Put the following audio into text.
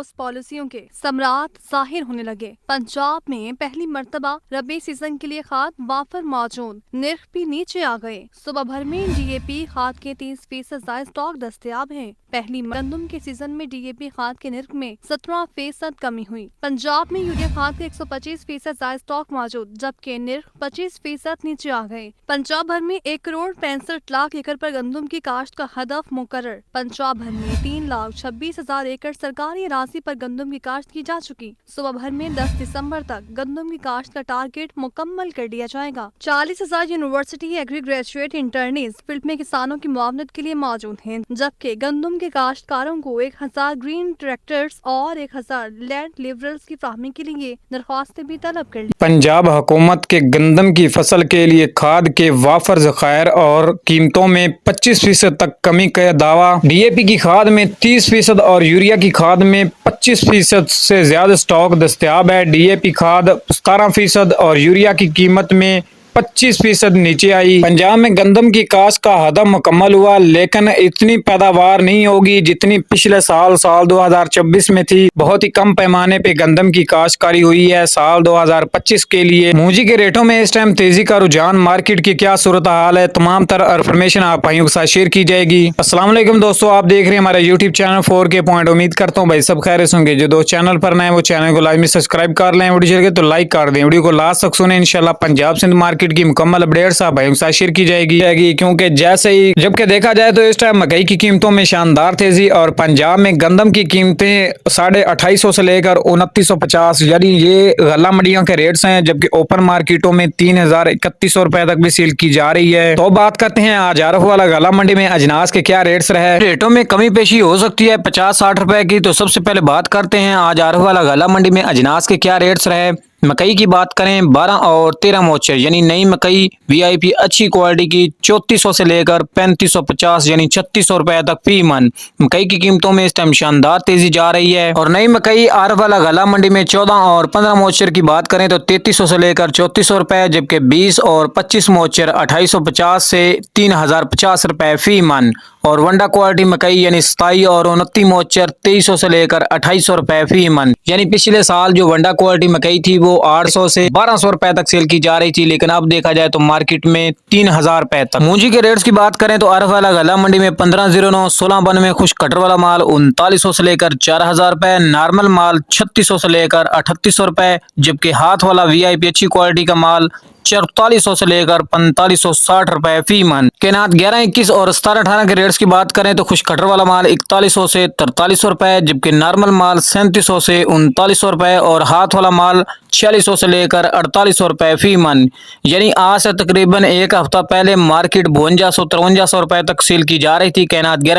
उस पॉलिसियों के सम्राट जाहिर होने लगे। पंजाब में पहली मर्तबा रबी सीजन के लिए खाद वाफर मौजूद, निर्ख भी नीचे आ गए। सुबह भर में डीएपी खाद के 30% ज्यादा स्टॉक दस्तयाब है। पहली गंदम के सीजन में डीएपी खाद के निर्ख में 17% कमी हुई। पंजाब में यूरिया खाद के 125% ज्यादा स्टॉक मौजूद, जबकि निर्ख 25% नीचे आ गए। पंजाब भर में 1,65,00,000 एकड़ पर गंदम की काश्त का हदफ मुकर्रर। पंजाब भर में 3,26,000 एकड़ सरकारी राशि पर गंदम की काश्त की जा चुकी। सुबह भर में 10 दिसंबर तक गंदम की काश्त का टारगेट मुकम्मल कर दिया जाएगा। 40,000 university agri graduate internees field में किसानों की मुआवनत के लिए मौजूद हैं, जबकि गंदम के काश्तकारों को 1,000 ग्रीन ट्रैक्टर्स और 1,000 लैंड लिबरल्स की फराहमी के लिए दरख्वास्तें भी तलब कर ली। पंजाब हुकूमत के गंदम की फसल के लिए खाद के वाफर ज़खायर और कीमतों में 25% तक कमी का दावा। डीएपी की खाद में 30% और यूरिया की खाद में 25% से ज्यादा स्टॉक दस्तयाब है। डीएपी खाद 17% और यूरिया की कीमत में 25% नीचे आई। पंजाब में गंदम की काश्त का हदफ मुकम्मल हुआ, लेकिन इतनी पैदावार नहीं होगी जितनी पिछले साल 2024 में थी। बहुत ही कम पैमाने पे गंदम की काश्तकारी हुई है। साल 2025 के लिए मूंजी के रेटों में इस टाइम तेजी का रुझान, मार्केट की क्या सूरत हाल है, तमाम तरह इन्फॉर्मेशन आप भाइयों के साथ शेयर की जाएगी। अस्सलाम वालेकुम दोस्तों, आप देख रहे हैं हमारा यूट्यूब चैनल 4K पॉइंट। उम्मीद करता हूँ भाई सब खैरियत होंगे। जो दोस्त चैनल पर नए वो चैनल को लाजमी सब्सक्राइब कर लें, वीडियो चल गए तो लाइक कर दें। वीडियो को लास्ट तक सुने, इंशाल्लाह पंजाब सिंध मार्केट की मुकम्मल अपडेट्स आप भाइयों के साथ शेयर की जाएगी। क्योंकि जैसे ही जबकि देखा जाए तो इस टाइम मकई की कीमतों में शानदार तेजी और पंजाब में गंदम की कीमतें 2850 से लेकर 2950 यानी ये गल्ला मंडियों के रेट्स हैं, जबकि ओपन मार्केटों में 3,031 रुपए तक भी सेल की जा रही है। तो बात करते हैं आज आरफ वाला गल्ला मंडी में अजनास के क्या रेट्स रहे। रेटों में कमी पेशी हो सकती है 50-60 रुपए की। तो सबसे पहले बात करते हैं आज आरफ वाला गल्ला मंडी में अजनास के क्या रेट्स रहे। मकई की बात करें 12 और 13 मोचर यानी नई मकई वीआईपी अच्छी क्वालिटी की 3400 से लेकर 3550 यानी 3600 रुपए तक फी मन। मकई की कीमतों में इस टाइम शानदार तेजी जा रही है। और नई मकई आरफ वाला गला मंडी में 14 और 15 मोचर की बात करें तो 3300 से लेकर 3400 रुपए, जबकि 20 और 25 मोचर 2850 से 3050 रुपए फी मन। और वंडा क्वालिटी मकई यानी 27 और 29 मोचर 2300 से लेकर 2800 रुपए फी मन। यानी पिछले साल जो वंडा क्वालिटी मकई थी वो 800 से 1200 रुपए तक सेल की जा रही थी, लेकिन अब देखा जाए तो मार्केट में 3000 रुपए तक। मूंजी के रेट्स की बात करें तो आरफ वाला गला मंडी में 1509 1692 खुश कटर वाला माल 3900 से लेकर 4000 रुपए, नॉर्मल माल 3600 से लेकर 3800 रुपए, जबकि हाथ वाला वीआईपी अच्छी क्वालिटी का माल 4400 से लेकर 4560 रुपए फी मन। केनात 11, 21 और 17, 18 के रेट्स की बात करें तो खुश कटर वाला माल 4100 से 4300 रुपए, जबकि नॉर्मल माल 3700 से 3900 रुपए और हाथ वाला माल 4600 से लेकर 4800 रुपए फी मन। यानी आज से तकरीबन एक हफ्ता पहले मार्केट 5200-5300 रुपए तक सेल की जा रही थी। केनात 11